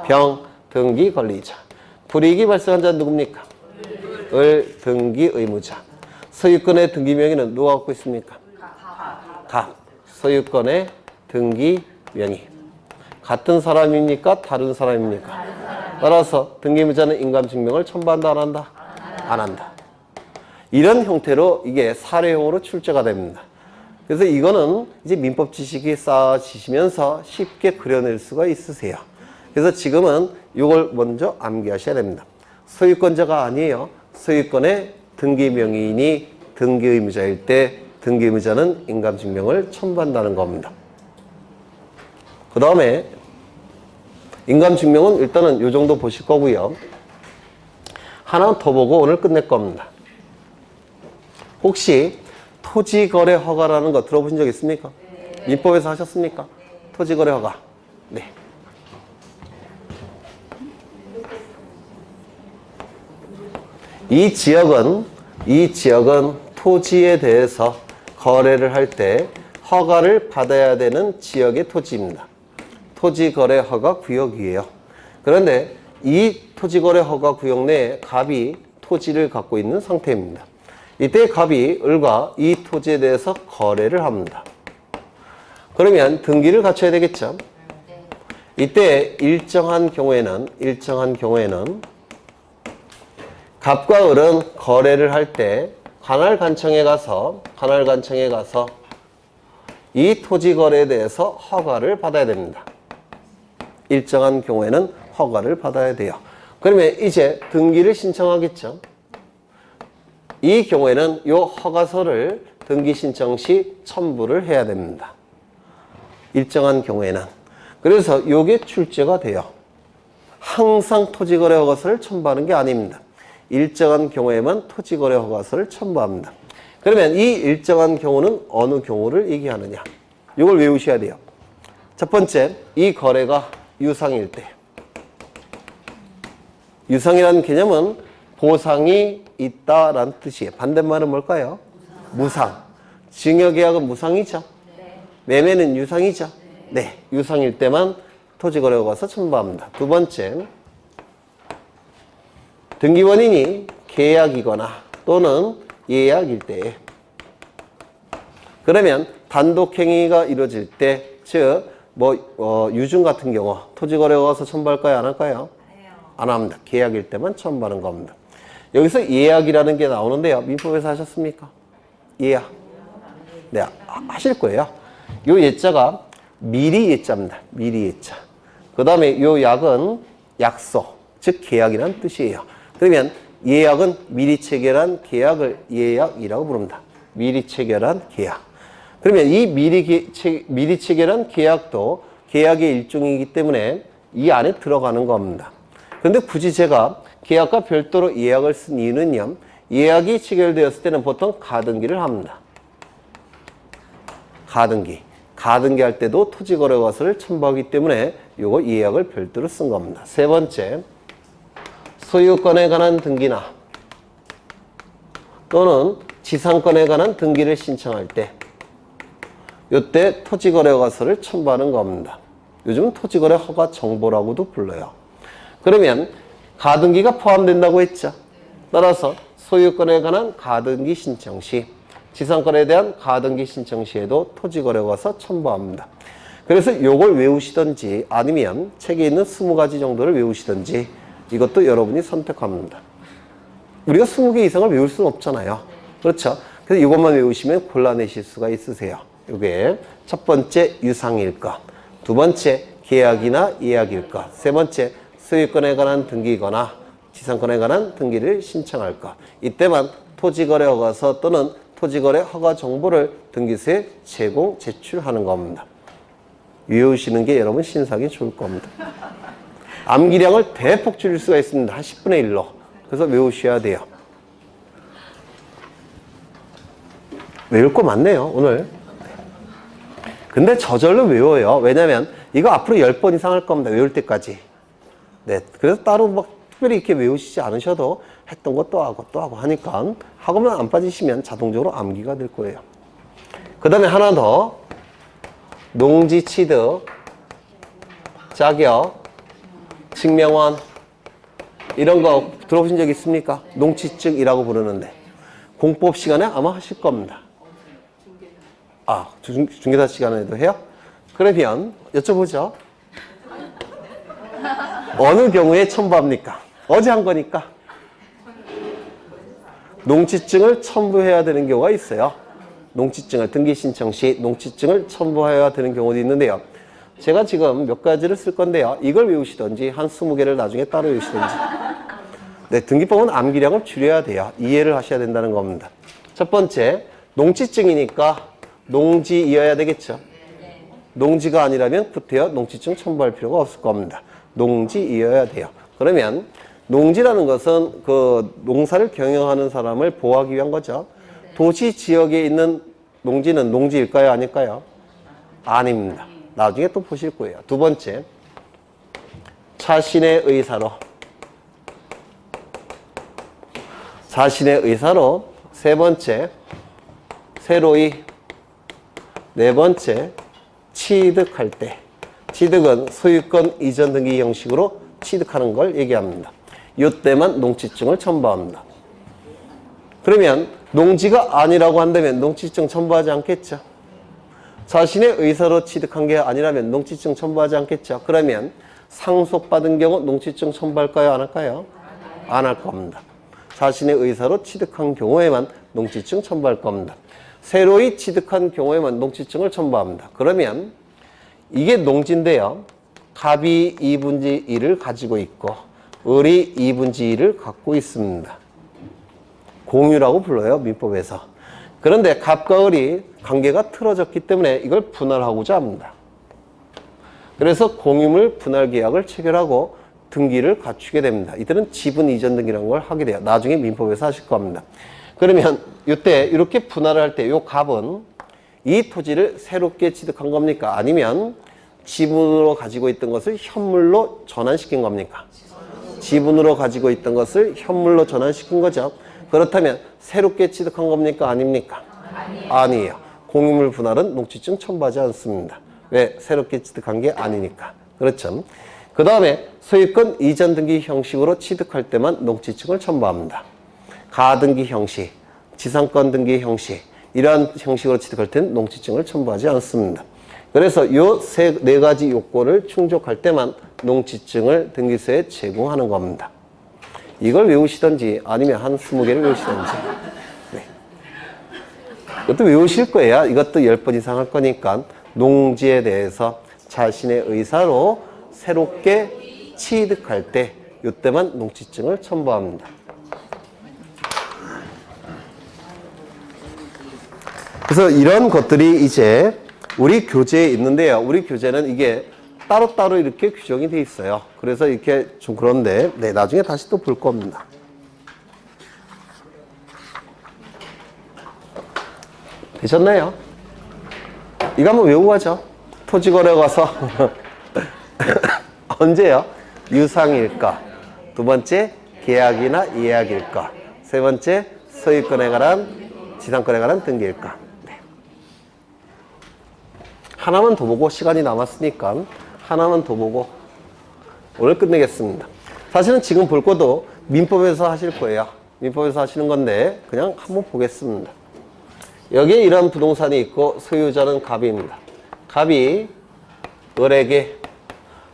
병, 등기 권리자. 불이익이 발생한 자는 누굽니까? 을, 등기 의무자. 소유권의 등기 명의는 누가 갖고 있습니까? 갑, 소유권의 등기 명의. 같은 사람입니까? 다른 사람입니까? 따라서 등기 의무자는 인감증명을 첨부한다, 안 한다? 안 한다. 이런 형태로 이게 사례형으로 출제가 됩니다. 그래서 이거는 이제 민법 지식이 쌓아지시면서 쉽게 그려낼 수가 있으세요. 그래서 지금은 이걸 먼저 암기하셔야 됩니다. 소유권자가 아니에요. 소유권의 등기 명의인이 등기 의무자일 때 등기 의무자는 인감증명을 첨부한다는 겁니다. 그 다음에 인감증명은 일단은 이 정도 보실 거고요. 하나 더 보고 오늘 끝낼 겁니다. 혹시 토지거래 허가라는 거 들어보신 적 있습니까? 민법에서 하셨습니까? 토지거래 허가. 네. 이 지역은 토지에 대해서 거래를 할 때 허가를 받아야 되는 지역의 토지입니다. 토지거래 허가 구역이에요. 그런데 이 토지거래 허가 구역 내에 갑이 토지를 갖고 있는 상태입니다. 이때 갑이 을과 이 토지에 대해서 거래를 합니다. 그러면 등기를 갖춰야 되겠죠. 이때 일정한 경우에는 갑과 을은 거래를 할 때 관할관청에 가서 이 토지 거래에 대해서 허가를 받아야 됩니다. 일정한 경우에는 허가를 받아야 돼요. 그러면 이제 등기를 신청하겠죠. 이 경우에는 이 허가서를 등기 신청 시 첨부를 해야 됩니다. 일정한 경우에는. 그래서 이게 출제가 돼요. 항상 토지거래 허가서를 첨부하는 게 아닙니다. 일정한 경우에만 토지거래 허가서를 첨부합니다. 그러면 이 일정한 경우는 어느 경우를 얘기하느냐? 이걸 외우셔야 돼요. 첫 번째, 이 거래가 유상일 때. 유상이라는 개념은 보상이 있다라는 뜻이에요. 반대말은 뭘까요? 무상. 증여계약은 무상이죠. 매매는 유상이죠. 네, 유상일 때만 토지거래 허가서 첨부합니다. 두 번째, 등기원인이 계약이거나 또는 예약일 때에 그러면 단독행위가 이루어질 때, 즉 유증 같은 경우 토지거래가 와서 첨부할까요? 안 할까요? 안 합니다. 계약일 때만 첨부하는 겁니다. 여기서 예약이라는 게 나오는데요. 민법에서 하셨습니까? 예약. 네, 하실 거예요. 요 예자가 미리 예자입니다. 미리 예자. 그 다음에 요 약은 약속, 즉 계약이라는 뜻이에요. 그러면 예약은 미리 체결한 계약을 예약이라고 부릅니다. 미리 체결한 계약. 그러면 이 미리 체결한 계약도 계약의 일종이기 때문에 이 안에 들어가는 겁니다. 그런데 굳이 제가 계약과 별도로 예약을 쓴 이유는요. 예약이 체결되었을 때는 보통 가등기를 합니다. 가등기. 가등기 할 때도 토지거래과서를 첨부하기 때문에 요거 예약을 별도로 쓴 겁니다. 세 번째, 소유권에 관한 등기나 또는 지상권에 관한 등기를 신청할 때 요때 토지거래과서를 첨부하는 겁니다. 요즘은 토지거래 허가 정보라고도 불러요. 그러면 가등기가 포함된다고 했죠. 따라서 소유권에 관한 가등기 신청 시, 지상권에 대한 가등기 신청 시에도 토지거래과서 첨부합니다. 그래서 요걸 외우시든지 아니면 책에 있는 20가지 정도를 외우시든지 이것도 여러분이 선택합니다. 우리가 20개 이상을 외울 수는 없잖아요. 그렇죠? 그래서 이것만 외우시면 골라내실 수가 있으세요. 이게 첫 번째 유상일 것, 두 번째 계약이나 예약일 것, 세 번째 소유권에 관한 등기거나 지상권에 관한 등기를 신청할 것. 이때만 토지거래 허가서 또는 토지거래 허가 정보를 등기소에 제출하는 겁니다. 외우시는 게 여러분 신상이 좋을 겁니다. 암기량을 대폭 줄일 수가 있습니다. 한 10분의 1로. 그래서 외우셔야 돼요. 외울 거 많네요, 오늘. 근데 저절로 외워요. 왜냐면 이거 앞으로 10번 이상 할 겁니다. 외울 때까지. 네. 그래서 따로 막 특별히 이렇게 외우시지 않으셔도 했던 거 또 하고 또 하고 하니까 학원만 안 빠지시면 자동적으로 암기가 될 거예요. 그 다음에 하나 더. 농지 취득, 자격, 증명원 이런 거 들어보신 적 있습니까? 농취증이라고 부르는데 공법 시간에 아마 하실 겁니다. 아, 중개사 시간에도 해요? 그러면 여쭤보죠. 어느 경우에 첨부합니까? 어제 한 거니까. 농취증을 첨부해야 되는 경우가 있어요. 농취증을 등기 신청 시 농취증을 첨부해야 되는 경우도 있는데요. 제가 지금 몇 가지를 쓸 건데요. 이걸 외우시든지 한 20개를 나중에 따로 외우시든지. 네, 등기법은 암기량을 줄여야 돼요. 이해를 하셔야 된다는 겁니다. 첫 번째, 농취증이니까 농지이어야 되겠죠. 농지가 아니라면 구태여 농취증 첨부할 필요가 없을 겁니다. 농지이어야 돼요. 그러면 농지라는 것은 그 농사를 경영하는 사람을 보호하기 위한 거죠. 도시 지역에 있는 농지는 농지일까요? 아닐까요? 아닙니다. 나중에 또 보실 거예요. 두 번째, 자신의 의사로. 자신의 의사로. 세 번째, 새로이. 네 번째, 취득할 때. 취득은 소유권 이전 등기 형식으로 취득하는 걸 얘기합니다. 이때만 농취증을 첨부합니다. 그러면 농지가 아니라고 한다면 농취증 첨부하지 않겠죠? 자신의 의사로 취득한 게 아니라면 농취증 첨부하지 않겠죠? 그러면 상속받은 경우 농취증 첨부할까요? 안 할까요? 안 할 겁니다. 자신의 의사로 취득한 경우에만 농취증 첨부할 겁니다. 새로이 취득한 경우에만 농취증을 첨부합니다. 그러면 이게 농지인데요. 갑이 2분지 1을 가지고 있고 을이 2분지 1을 갖고 있습니다. 공유라고 불러요, 민법에서. 그런데 갑과 을이 관계가 틀어졌기 때문에 이걸 분할하고자 합니다. 그래서 공유물 분할 계약을 체결하고 등기를 갖추게 됩니다. 이들은 지분 이전 등기라는 걸 하게 돼요. 나중에 민법에서 하실 겁니다. 그러면 이때 이렇게 분할을 할 때 이 갑은 이 토지를 새롭게 취득한 겁니까? 아니면 지분으로 가지고 있던 것을 현물로 전환시킨 겁니까? 지분으로 가지고 있던 것을 현물로 전환시킨 거죠. 그렇다면 새롭게 취득한 겁니까? 아닙니까? 아니에요. 공유물 분할은 농취증 첨부하지 않습니다. 왜? 새롭게 취득한 게 아니니까. 그렇죠. 그 다음에 소유권 이전 등기 형식으로 취득할 때만 농지증을 첨부합니다. 가등기 형식, 지상권 등기 형식, 이러한 형식으로 취득할 때는 농지증을 첨부하지 않습니다. 그래서 요 네 가지 요건을 충족할 때만 농지증을 등기소에 제공하는 겁니다. 이걸 외우시든지 아니면 한 20개를 외우시든지. 네. 이것도 외우실 거예요. 이것도 10번 이상 할 거니까 농지에 대해서 자신의 의사로 새롭게 취득할 때 이때만 농지증을 첨부합니다. 그래서 이런 것들이 이제 우리 교재에 있는데요. 우리 교재는 이게 따로따로 이렇게 규정이 돼 있어요. 그래서 이렇게 좀 그런데 네, 나중에 다시 또 볼 겁니다. 되셨나요? 이거 한번 외우고 가죠. 토지거래 가서 언제요? 유상일까? 두 번째 계약이나 예약일까? 세 번째 소유권에 관한 지상권에 관한 등기일까? 네. 하나만 더 보고 시간이 남았으니까 하나만 더 보고 오늘 끝내겠습니다. 사실은 지금 볼 것도 민법에서 하실 거예요. 민법에서 하시는 건데 그냥 한번 보겠습니다. 여기에 이런 부동산이 있고 소유자는 갑입니다. 갑이 을에게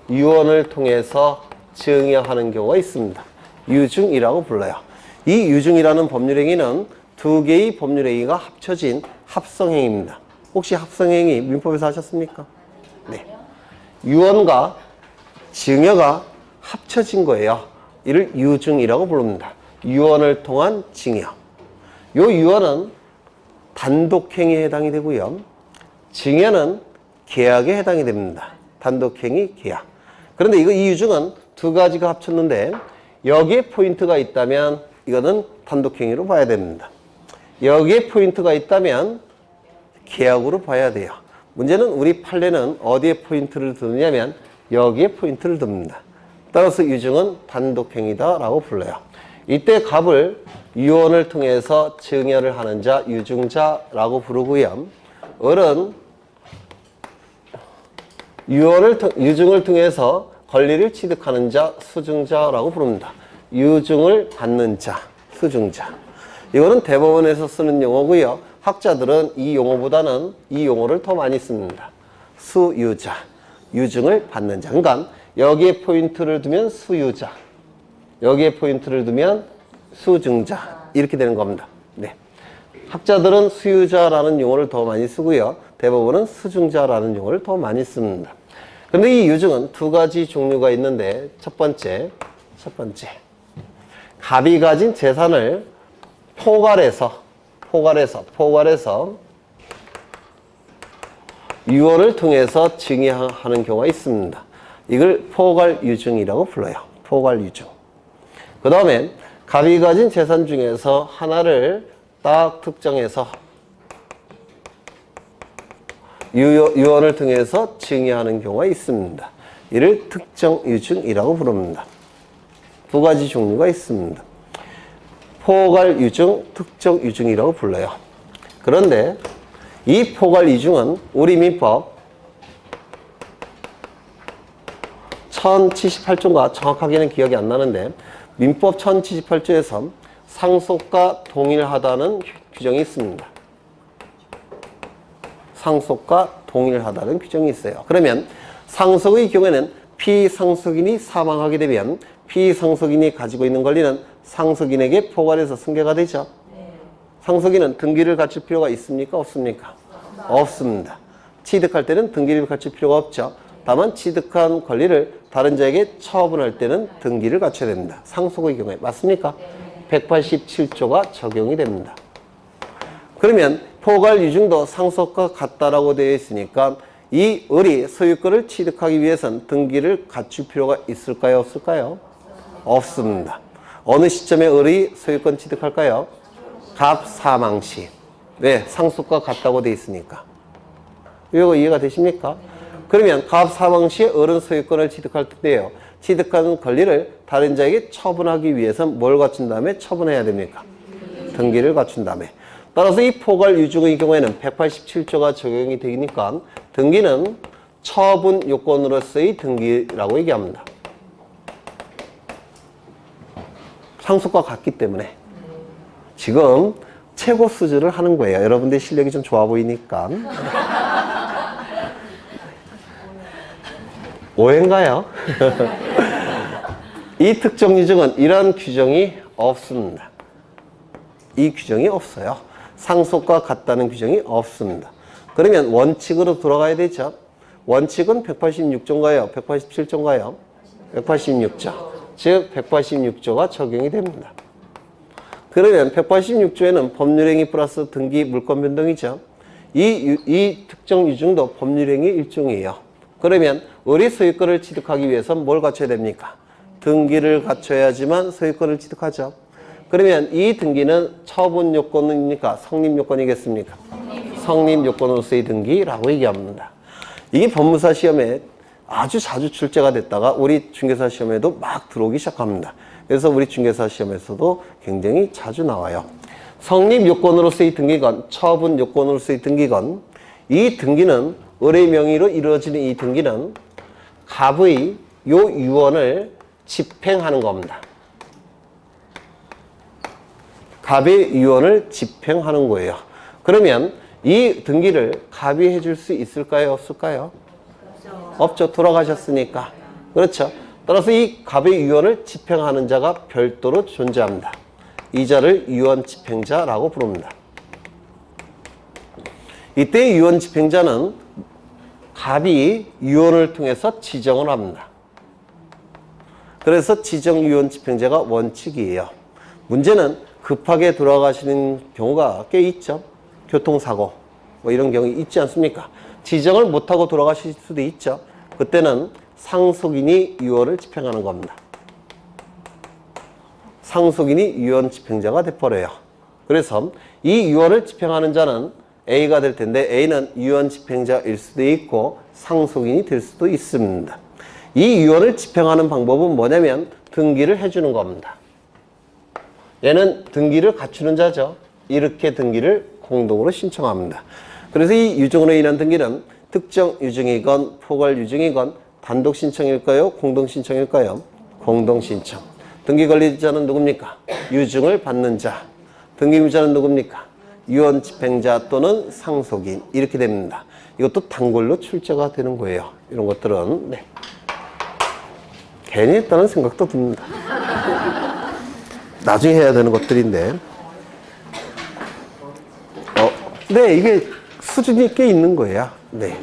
유언을 통해서 증여하는 경우가 있습니다. 유증이라고 불러요. 이 유증이라는 법률행위는 두 개의 법률행위가 합쳐진 합성행위입니다. 혹시 합성행위 민법에서 하셨습니까? 네. 유언과 증여가 합쳐진 거예요. 이를 유증이라고 부릅니다. 유언을 통한 증여. 요 유언은 단독행위에 해당이 되고요. 증여는 계약에 해당이 됩니다. 단독행위, 계약. 그런데 이 유증은 두 가지가 합쳤는데 여기에 포인트가 있다면 이거는 단독행위로 봐야 됩니다. 여기에 포인트가 있다면 계약으로 봐야 돼요. 문제는 우리 판례는 어디에 포인트를 두느냐면 여기에 포인트를 둡니다. 따라서 유증은 단독행위다라고 불러요. 이때 갑을 유언을 통해서 증여를 하는 자, 유증자라고 부르고요. 을은 유증을 통해서 권리를 취득하는 자, 수증자라고 부릅니다. 유증을 받는 자, 수증자. 이거는 대법원에서 쓰는 용어고요. 학자들은 이 용어보다는 이 용어를 더 많이 씁니다. 수유자, 유증을 받는 자. 그러니까 여기에 포인트를 두면 수유자, 여기에 포인트를 두면 수증자 이렇게 되는 겁니다. 네. 학자들은 수유자라는 용어를 더 많이 쓰고요. 대법원은 수증자라는 용어를 더 많이 씁니다. 그런데 이 유증은 두 가지 종류가 있는데 첫 번째 갑이 가진 재산을 포괄해서 유언을 통해서 증여하는 경우가 있습니다. 이걸 포괄유증이라고 불러요. 포괄유증. 그 다음에 갑이 가진 재산 중에서 하나를 딱 특정해서 유언을 통해서 증여하는 경우가 있습니다. 이를 특정유증이라고 부릅니다. 두 가지 종류가 있습니다. 포괄유증, 특정유증이라고 불러요. 그런데 이 포괄유증은 우리 민법 1078조인가 정확하게는 기억이 안 나는데 민법 1078조에서 상속과 동일하다는 규정이 있습니다. 상속과 동일하다는 규정이 있어요. 그러면 상속의 경우에는 피상속인이 사망하게 되면 피상속인이 가지고 있는 권리는 상속인에게 포괄해서 승계가 되죠. 상속인은 등기를 갖출 필요가 있습니까? 없습니까? 없습니다. 취득할 때는 등기를 갖출 필요가 없죠. 다만 취득한 권리를 다른 자에게 처분할 때는 등기를 갖춰야 됩니다. 상속의 경우에. 맞습니까? 187조가 적용이 됩니다. 그러면 포괄유증도 상속과 같다라고 되어 있으니까 이 을이 소유권을 취득하기 위해서는 등기를 갖출 필요가 있을까요? 없을까요? 없습니다. 어느 시점에 을이 소유권 취득할까요? 갑 사망 시. 왜? 상속과 같다고 되어 있으니까. 이거 이해가 되십니까? 그러면 갑 사망 시에 을은 소유권을 취득할 때요. 취득한 권리를 다른 자에게 처분하기 위해서는 뭘 갖춘 다음에 처분해야 됩니까? 등기를 갖춘 다음에. 따라서 이 포괄유증의 경우에는 187조가 적용이 되니까 등기는 처분 요건으로서의 등기라고 얘기합니다. 상속과 같기 때문에 지금 최고 수준을 하는 거예요. 여러분들 실력이 좀 좋아 보이니까. 오해인가요? 이 특정 유증은 이런 규정이 없습니다. 이 규정이 없어요. 상속과 같다는 규정이 없습니다. 그러면 원칙으로 돌아가야 되죠. 원칙은 186조인가요? 187조인가요? 186조. 즉 186조가 적용이 됩니다. 그러면 186조에는 법률행위 플러스 등기 물권 변동이죠. 이 특정 유증도 법률행위 일종이에요. 그러면 우리 소유권을 취득하기 위해서는 뭘 갖춰야 됩니까? 등기를 갖춰야지만 소유권을 취득하죠. 그러면 이 등기는 처분 요건입니까? 성립 요건이겠습니까? 성립 요건으로서의 등기라고 얘기합니다. 이게 법무사 시험에 아주 자주 출제가 됐다가 우리 중개사 시험에도 막 들어오기 시작합니다. 그래서 우리 중개사 시험에서도 굉장히 자주 나와요. 성립 요건으로서의 등기건, 처분 요건으로서의 등기건, 이 등기는 을의 명의로 이루어지는 이 등기는 갑의 요 유언을 집행하는 겁니다. 갑의 유언을 집행하는 거예요. 그러면 이 등기를 갑이 해줄 수 있을까요? 없을까요? 없죠. 돌아가셨으니까. 그렇죠. 따라서 이 갑의 유언을 집행하는 자가 별도로 존재합니다. 이 자를 유언 집행자라고 부릅니다. 이때 유언 집행자는 갑이 유언을 통해서 지정을 합니다. 그래서 지정 유언 집행자가 원칙이에요. 문제는 급하게 돌아가시는 경우가 꽤 있죠. 교통사고 뭐 이런 경우 있지 않습니까? 지정을 못하고 돌아가실 수도 있죠. 그때는 상속인이 유언을 집행하는 겁니다. 상속인이 유언 집행자가 돼버려요. 그래서 이 유언을 집행하는 자는 A가 될 텐데 A는 유언 집행자일 수도 있고 상속인이 될 수도 있습니다. 이 유언을 집행하는 방법은 뭐냐면 등기를 해주는 겁니다. 얘는 등기를 갖추는 자죠. 이렇게 등기를 공동으로 신청합니다. 그래서 이 유증으로 인한 등기는 특정 유증이건 포괄 유증이건 단독 신청일까요? 공동 신청일까요? 공동 신청. 등기 관리자는 누굽니까? 유증을 받는 자. 등기무자는 누굽니까? 유언 집행자 또는 상속인. 이렇게 됩니다. 이것도 단골로 출제가 되는 거예요. 이런 것들은 네. 괜히 했다는 생각도 듭니다. 나중에 해야 되는 것들인데 네, 이게 수준이 꽤 있는 거예요. 네.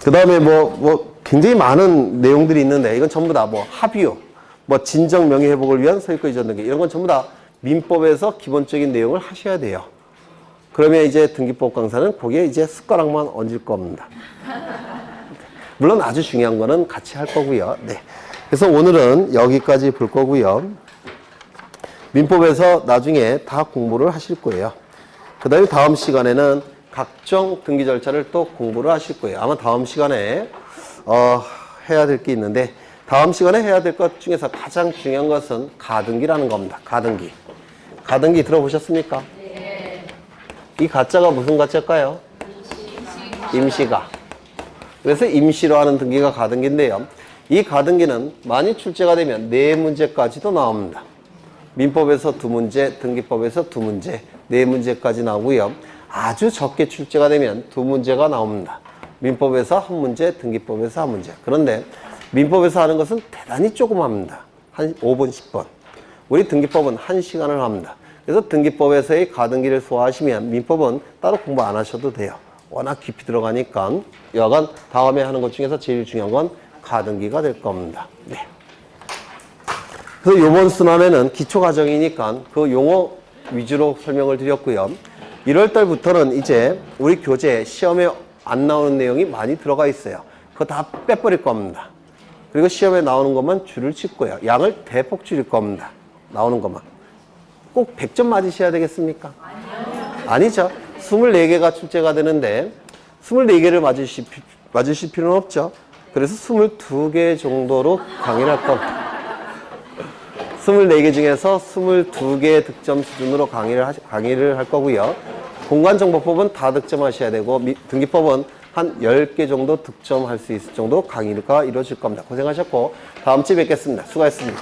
그 다음에 뭐 굉장히 많은 내용들이 있는데 이건 전부 다 뭐 합의요, 뭐 진정 명의 회복을 위한 소유권 이전 등기 이런 건 전부 다 민법에서 기본적인 내용을 하셔야 돼요. 그러면 이제 등기법 강사는 거기에 이제 숟가락만 얹을 겁니다. 물론 아주 중요한 거는 같이 할 거고요. 네. 그래서 오늘은 여기까지 볼 거고요. 민법에서 나중에 다 공부를 하실 거예요. 그 다음에 다음 시간에는 각종 등기 절차를 또 공부를 하실 거예요. 아마 다음 시간에 해야 될 게 있는데 다음 시간에 해야 될 것 중에서 가장 중요한 것은 가등기라는 겁니다. 가등기. 가등기 들어보셨습니까? 네. 이 가짜가 무슨 가짜일까요? 임시가. 그래서 임시로 하는 등기가 가등기인데요. 이 가등기는 많이 출제가 되면 4문제까지도 나옵니다. 민법에서 2문제, 등기법에서 2문제, 4문제까지 나오고요. 아주 적게 출제가 되면 2문제가 나옵니다. 민법에서 1문제, 등기법에서 1문제. 그런데 민법에서 하는 것은 대단히 조그맣습니다. 한 5분, 10분. 우리 등기법은 1시간을 합니다. 그래서 등기법에서의 가등기를 소화하시면 민법은 따로 공부 안 하셔도 돼요. 워낙 깊이 들어가니까 여하간 다음에 하는 것 중에서 제일 중요한 건 가등기가 될 겁니다. 네. 그래서 이번 순환에는 기초과정이니까 그 용어 위주로 설명을 드렸고요. 1월 달부터는 이제 우리 교재 시험에 안 나오는 내용이 많이 들어가 있어요. 그거 다 빼버릴 겁니다. 그리고 시험에 나오는 것만 줄을 칠 거예요. 양을 대폭 줄일 겁니다. 나오는 것만. 꼭 100점 맞으셔야 되겠습니까? 아니죠. 24개가 출제가 되는데 24개를 맞으실 필요는 없죠. 그래서 22개 정도로 강의를 할 겁니다. 24개 중에서 22개 득점 수준으로 강의를 할 거고요. 공간정보법은 다 득점하셔야 되고 등기법은 한 10개 정도 득점할 수 있을 정도 강의가 이루어질 겁니다. 고생하셨고 다음 주에 뵙겠습니다. 수고하셨습니다.